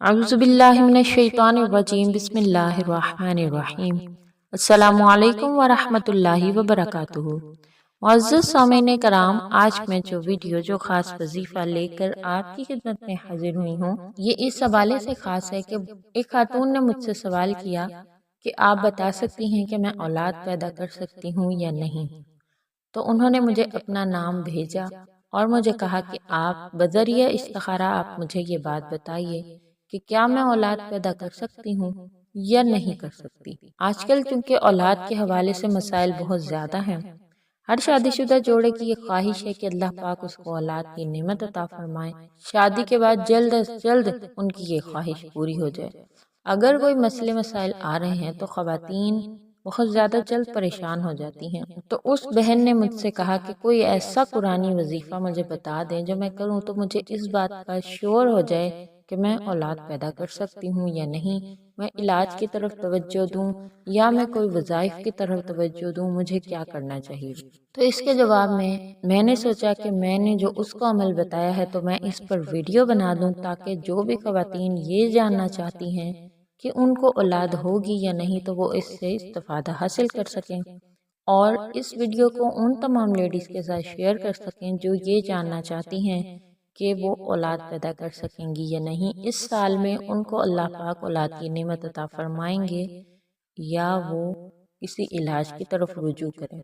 اعوذ باللہ من الشیطان الرجیم بسم اللہ الرحمن الرحیم السلام علیکم ورحمۃ اللہ وبرکاتہ۔ معزز سامعین کرام، آج میں جو خاص وظیفہ لے کر آپ کی خدمت میں حاضر ہوئی ہوں، یہ اس حوالے سے خاص ہے کہ ایک خاتون نے مجھ سے سوال کیا کہ آپ بتا سکتی ہیں کہ میں اولاد پیدا کر سکتی ہوں یا نہیں۔ تو انہوں نے مجھے اپنا نام بھیجا اور مجھے کہا کہ آپ بذریعہ استخارہ آپ مجھے یہ بات بتائیے کہ کیا میں اولاد پیدا کر سکتی ہوں یا نہیں کر سکتی۔ آج کل چونکہ اولاد کے حوالے سے مسائل بہت زیادہ ہیں، ہر شادی شدہ جوڑے کی یہ خواہش ہے کہ اللہ پاک اس کو اولاد کی نعمت عطا فرمائے، شادی کے بعد جلد از جلد ان کی یہ خواہش پوری ہو جائے۔ اگر کوئی مسئلے مسائل آ رہے ہیں تو خواتین بہت زیادہ جلد پریشان ہو جاتی ہیں۔ تو اس بہن نے مجھ سے کہا کہ کوئی ایسا قرآنی وظیفہ مجھے بتا دیں جو میں کروں تو مجھے اس بات کا شعور ہو جائے کہ میں اولاد پیدا کر سکتی ہوں یا نہیں، میں علاج کی طرف توجہ دوں یا میں کوئی وظائف کی طرف توجہ دوں، مجھے کیا کرنا چاہیے۔ تو اس کے جواب میں نے سوچا کہ میں نے جو اس کو عمل بتایا ہے تو میں اس پر ویڈیو بنا دوں تاکہ جو بھی خواتین یہ جاننا چاہتی ہیں کہ ان کو اولاد ہوگی یا نہیں تو وہ اس سے استفادہ حاصل کر سکیں، اور اس ویڈیو کو ان تمام لیڈیز کے ساتھ شیئر کر سکیں جو یہ جاننا چاہتی ہیں کہ وہ اولاد پیدا کر سکیں گی یا نہیں، اس سال میں ان کو اللہ پاک اولاد کی نعمت عطا فرمائیں گے یا وہ کسی علاج کی طرف رجوع کریں۔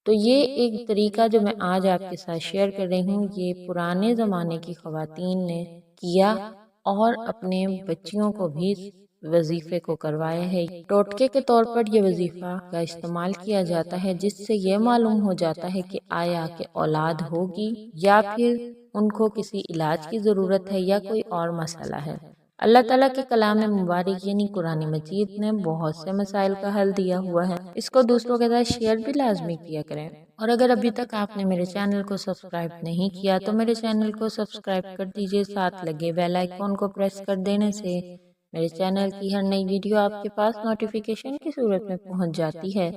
تو یہ ایک طریقہ جو میں آج آپ کے ساتھ شیئر کر رہی ہوں، یہ پرانے زمانے کی خواتین نے کیا اور اپنے بچیوں کو بھی وظیفے کو کروایا ہے۔ ٹوٹکے کے طور پر یہ وظیفہ کا استعمال کیا جاتا ہے جس سے یہ معلوم ہو جاتا ہے کہ آیا کہ اولاد ہوگی یا پھر ان کو کسی علاج کی ضرورت ہے یا کوئی اور مسئلہ ہے۔ اللہ تعالیٰ کے کلام مبارک یعنی قرآن مجید نے بہت سے مسائل کا حل دیا ہوا ہے، اس کو دوسروں کے ساتھ شیئر بھی لازمی کیا کریں۔ اور اگر ابھی تک آپ نے میرے چینل کو سبسکرائب نہیں کیا تو میرے چینل کو سبسکرائب کر دیجئے، ساتھ لگے بیل آئیکن کو پریس کر دینے سے میرے چینل کی ہر نئی ویڈیو آپ کے پاس نوٹیفیکیشن کی صورت میں پہنچ جاتی ہے۔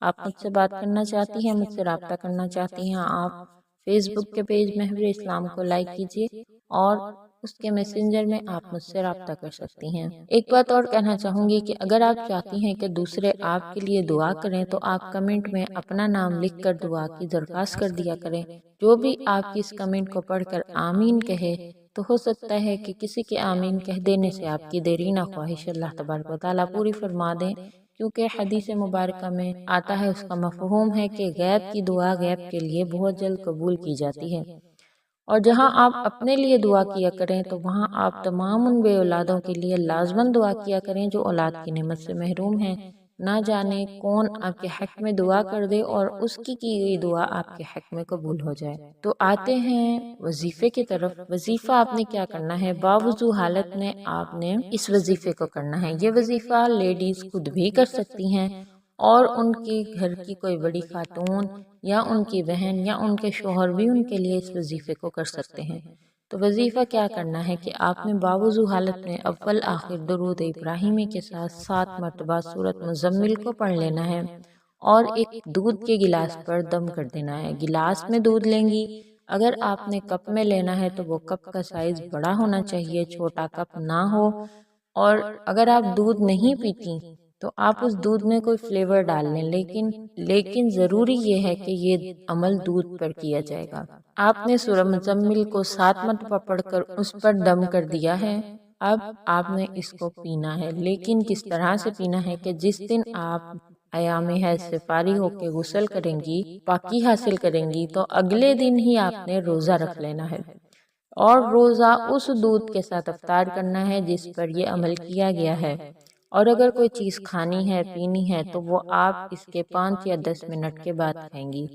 آپ مجھ سے بات کرنا چاہتی ہیں، مجھ سے رابطہ کرنا چاہتی ہیں، آپ فیس بک کے پیج محور اسلام کو لائک کیجئے اور اس کے میسنجر میں آپ مجھ سے رابطہ کر سکتی ہیں۔ ایک بات اور کہنا چاہوں گی کہ اگر آپ چاہتی ہیں کہ دوسرے آپ کے لیے دعا کریں تو آپ کمنٹ میں اپنا نام لکھ کر دعا کی درخواست کر دیا کریں۔ جو بھی آپ کی اس کمنٹ کو پڑھ کر آمین کہے تو ہو سکتا ہے کہ کسی کے آمین کہہ دینے سے آپ کی دیرینہ خواہش اللہ تبارک و تعالیٰ پوری فرما دیں، کیونکہ حدیث مبارکہ میں آتا ہے، اس کا مفہوم ہے کہ غیب کی دعا غیب کے لیے بہت جلد قبول کی جاتی ہے۔ اور جہاں آپ اپنے لیے دعا کیا کریں تو وہاں آپ تمام ان بے اولادوں کے لیے لازماً دعا کیا کریں جو اولاد کی نعمت سے محروم ہیں۔ نہ جانے کون آپ کے حق میں دعا کر دے اور اس کی گئی دعا آپ کے حق میں قبول ہو جائے۔ تو آتے ہیں وظیفے کی طرف۔ وظیفہ آپ نے کیا کرنا ہے؟ باوضو حالت میں آپ نے اس وظیفے کو کرنا ہے۔ یہ وظیفہ لیڈیز خود بھی کر سکتی ہیں اور ان کی گھر کی کوئی بڑی خاتون یا ان کی بہن یا ان کے شوہر بھی ان کے لیے اس وظیفے کو کر سکتے ہیں۔ تو وظیفہ کیا کرنا ہے کہ آپ نے باوضو حالت میں اول آخر درود ابراہیمی کے ساتھ 7 مرتبہ سورۃ مزمل کو پڑھ لینا ہے اور ایک دودھ کے گلاس پر دم کر دینا ہے۔ گلاس میں دودھ لیں گی، اگر آپ نے کپ میں لینا ہے تو وہ کپ کا سائز بڑا ہونا چاہیے، چھوٹا کپ نہ ہو۔ اور اگر آپ دودھ نہیں پیتی تو آپ اس دودھ میں کوئی فلیور ڈال لیں، لیکن ضروری یہ ہے کہ یہ عمل دودھ پر کیا جائے گا۔ آپ نے سورہ مزمل کو 7 مرتبہ پڑھ کر اس پر دم کر دیا ہے۔ اب آپ نے اس کو پینا ہے، لیکن کس طرح سے پینا ہے کہ جس دن آپ ایام حیض سے فارغ ہو کے غسل کریں گی، پاکی حاصل کریں گی، تو اگلے دن ہی آپ نے روزہ رکھ لینا ہے اور روزہ اس دودھ کے ساتھ افطار کرنا ہے جس پر یہ عمل کیا گیا ہے۔ اور اگر کوئی چیز کھانی ہے پینی ہے تو وہ آپ اس کے 5 یا 10 منٹ کے بعد کھائیں گی،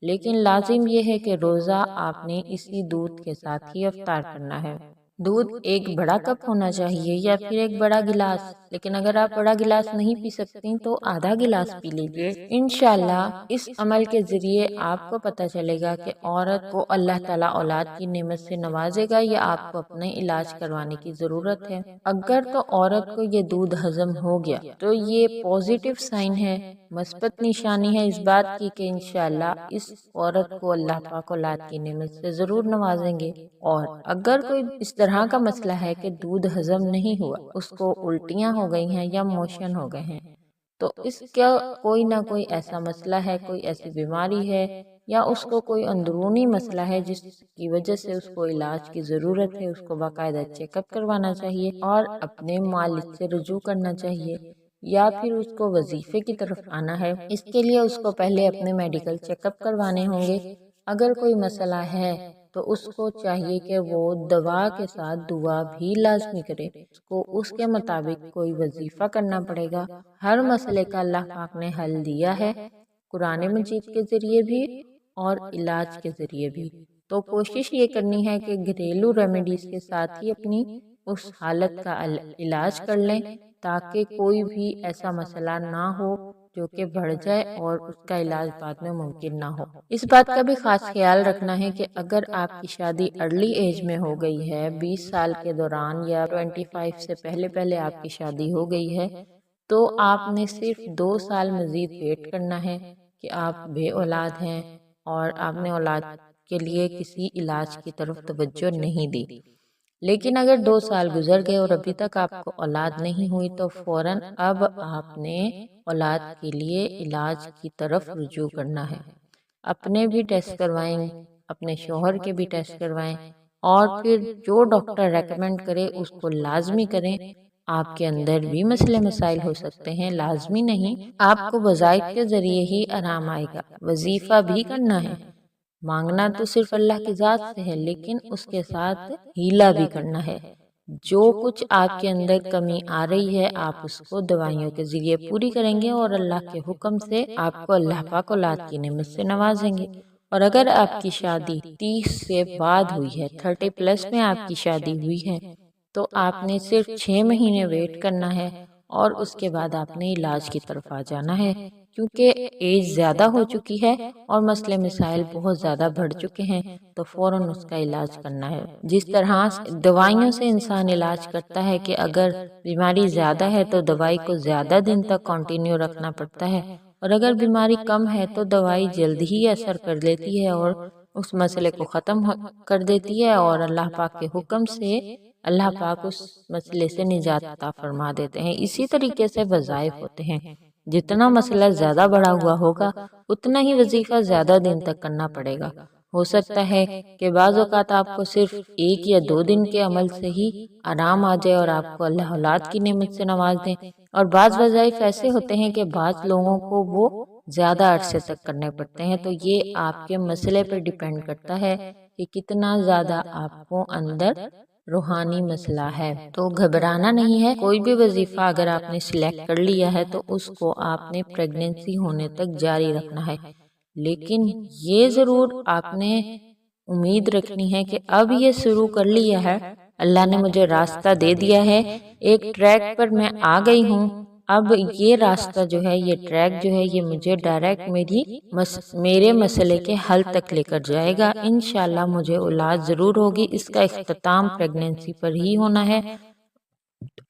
لیکن لازم یہ ہے کہ روزہ آپ نے اسی دودھ کے ساتھ ہی افطار کرنا ہے۔ دودھ ایک بڑا کپ ہونا چاہیے یا پھر ایک بڑا گلاس، لیکن اگر آپ بڑا گلاس نہیں پی سکتی تو آدھا گلاس پی لیجیے۔ انشاءاللہ اس عمل کے ذریعے آپ کو پتہ چلے گا کہ عورت کو اللہ تعالیٰ اولاد کی نعمت سے نوازے گا یا آپ کو اپنے علاج کروانے کی ضرورت ہے۔ اگر تو عورت کو یہ دودھ ہضم ہو گیا تو یہ پازیٹیو سائن ہے، مثبت نشانی ہے اس بات کی کہ انشاءاللہ اس عورت کو اللہ پاک اولاد کی نعمت سے ضرور نوازیں گے۔ اور اگر کوئی اس طرح کا مسئلہ ہے کہ دودھ ہضم نہیں ہوا، اس کو الٹیاں ہو گئی ہیں یا موشن ہو گئے ہیں، تو اس کا کوئی نہ کوئی ایسا مسئلہ ہے، کوئی ایسی بیماری ہے یا اس کو کوئی اندرونی مسئلہ ہے جس کی وجہ سے اس کو علاج کی ضرورت ہے۔ اس کو باقاعدہ چیک اپ کروانا چاہیے اور اپنے مالک سے رجوع کرنا چاہیے، یا پھر اس کو وظیفے کی طرف آنا ہے۔ اس کے لیے اس کو پہلے اپنے میڈیکل چیک اپ کروانے ہوں گے۔ اگر کوئی مسئلہ ہے تو اس کو چاہیے کہ وہ دوا کے ساتھ دعا بھی لازمی کرے، اس کو اس کے مطابق کوئی وظیفہ کرنا پڑے گا۔ ہر مسئلے کا اللہ پاک نے حل دیا ہے، قرآن مجید کے ذریعے بھی اور علاج کے ذریعے بھی۔ تو کوشش یہ کرنی ہے کہ گھریلو ریمیڈیز کے ساتھ ہی اپنی اس حالت کا علاج کر لیں، تاکہ کوئی بھی ایسا مسئلہ نہ ہو جو کہ بڑھ جائے اور اس کا علاج بعد میں ممکن نہ ہو۔ اس بات کا بھی خاص خیال رکھنا ہے کہ اگر آپ کی شادی ارلی ایج میں ہو گئی ہے، 20 سال کے دوران یا 25 سے پہلے آپ کی شادی ہو گئی ہے، تو آپ نے صرف 2 سال مزید ویٹ کرنا ہے کہ آپ بے اولاد ہیں اور آپ نے اولاد کے لیے کسی علاج کی طرف توجہ نہیں دی۔ لیکن اگر 2 سال گزر گئے اور ابھی تک آپ کو اولاد نہیں ہوئی تو فوراً اب آپ نے اولاد کے لیے علاج کی طرف رجوع کرنا ہے۔ اپنے بھی ٹیسٹ کروائیں، اپنے شوہر کے بھی ٹیسٹ کروائیں، اور پھر جو ڈاکٹر ریکمینڈ کرے اس کو لازمی کریں۔ آپ کے اندر بھی مسئلے مسائل ہو سکتے ہیں، لازمی نہیں، آپ کو وظائف کے ذریعے ہی آرام آئے گا۔ وظیفہ بھی کرنا ہے، مانگنا تو صرف اللہ کی ذات سے ہے، لیکن اس کے ساتھ ہیلا بھی کرنا ہے۔ جو کچھ آپ کے اندر کمی آ رہی ہے آپ اس کو دوائیوں کے ذریعے پوری کریں گے، اور اللہ کے حکم سے آپ کو اللہ پاک اولاد کی نعمت سے نوازیں گے۔ اور اگر آپ کی شادی 30 سے بعد ہوئی ہے، 30+ میں آپ کی شادی ہوئی ہے، تو آپ نے صرف 6 مہینے ویٹ کرنا ہے اور اس کے بعد آپ نے علاج کی طرف آ جانا ہے، کیونکہ ایج زیادہ ہو چکی ہے اور مسئلے مسائل بہت زیادہ بڑھ چکے ہیں، تو فوراً اس کا علاج کرنا ہے۔ جس طرح دوائیوں سے انسان علاج کرتا ہے کہ اگر بیماری زیادہ ہے تو دوائی کو زیادہ دن تک کنٹینیو رکھنا پڑتا ہے، اور اگر بیماری کم ہے تو دوائی جلد ہی اثر کر لیتی ہے اور اس مسئلے کو ختم کر دیتی ہے، اور اللہ پاک کے حکم سے اللہ پاک اس مسئلے سے نجات عطا فرما دیتے ہیں۔ اسی طریقے سے وظائف ہوتے ہیں، جتنا مسئلہ زیادہ بڑا ہوا ہوگا اتنا ہی وظیفہ زیادہ دن تک کرنا پڑے گا۔ ہو سکتا ہے کہ بعض اوقات آپ کو صرف 1 یا 2 دن کے عمل سے ہی آرام آ جائے اور آپ کو اللہ اولاد کی نعمت سے نواز دیں، اور بعض وظائف ایسے ہوتے ہیں کہ بعض لوگوں کو وہ زیادہ عرصے تک کرنے پڑتے ہیں۔ تو یہ آپ کے مسئلے پر ڈیپینڈ کرتا ہے کہ کتنا زیادہ آپ کو اندر روحانی مسئلہ ہے۔ تو گھبرانا نہیں ہے، کوئی بھی وظیفہ اگر آپ نے سلیکٹ کر لیا ہے تو اس کو آپ نے پریگننسی ہونے تک جاری رکھنا ہے، لیکن یہ ضرور آپ نے امید رکھنی ہے کہ اب یہ شروع کر لیا ہے، اللہ نے مجھے راستہ دے دیا ہے، ایک ٹریک پر میں آ گئی ہوں، اب یہ راستہ جو ہے، یہ ٹریک جو ہے، یہ مجھے ڈائریکٹ میرے مسئلے کے حل تک لے کر جائے گا۔ انشاءاللہ مجھے اولاد ضرور ہوگی، اس کا اختتام پریگننسی پر ہی ہونا ہے۔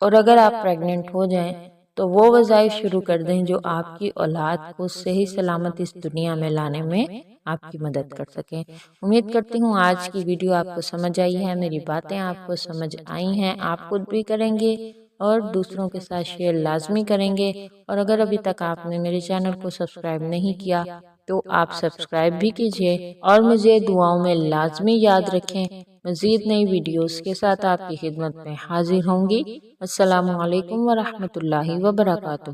اور اگر آپ پریگننٹ ہو جائیں تو وہ وظائف شروع کر دیں جو آپ کی اولاد کو صحیح سلامت اس دنیا میں لانے میں آپ کی مدد کر سکیں۔ امید کرتی ہوں آج کی ویڈیو آپ کو سمجھ آئی ہے، میری باتیں آپ کو سمجھ آئی ہیں، آپ خود بھی کریں گے اور دوسروں کے ساتھ شیئر لازمی کریں گے۔ اور اگر ابھی تک آپ نے میرے چینل کو سبسکرائب نہیں کیا تو آپ سبسکرائب بھی کیجئے، اور مجھے دعاؤں میں لازمی یاد رکھیں۔ مزید نئی ویڈیوز کے ساتھ آپ کی خدمت میں حاضر ہوں گی۔ السلام علیکم ورحمۃ اللہ وبرکاتہ۔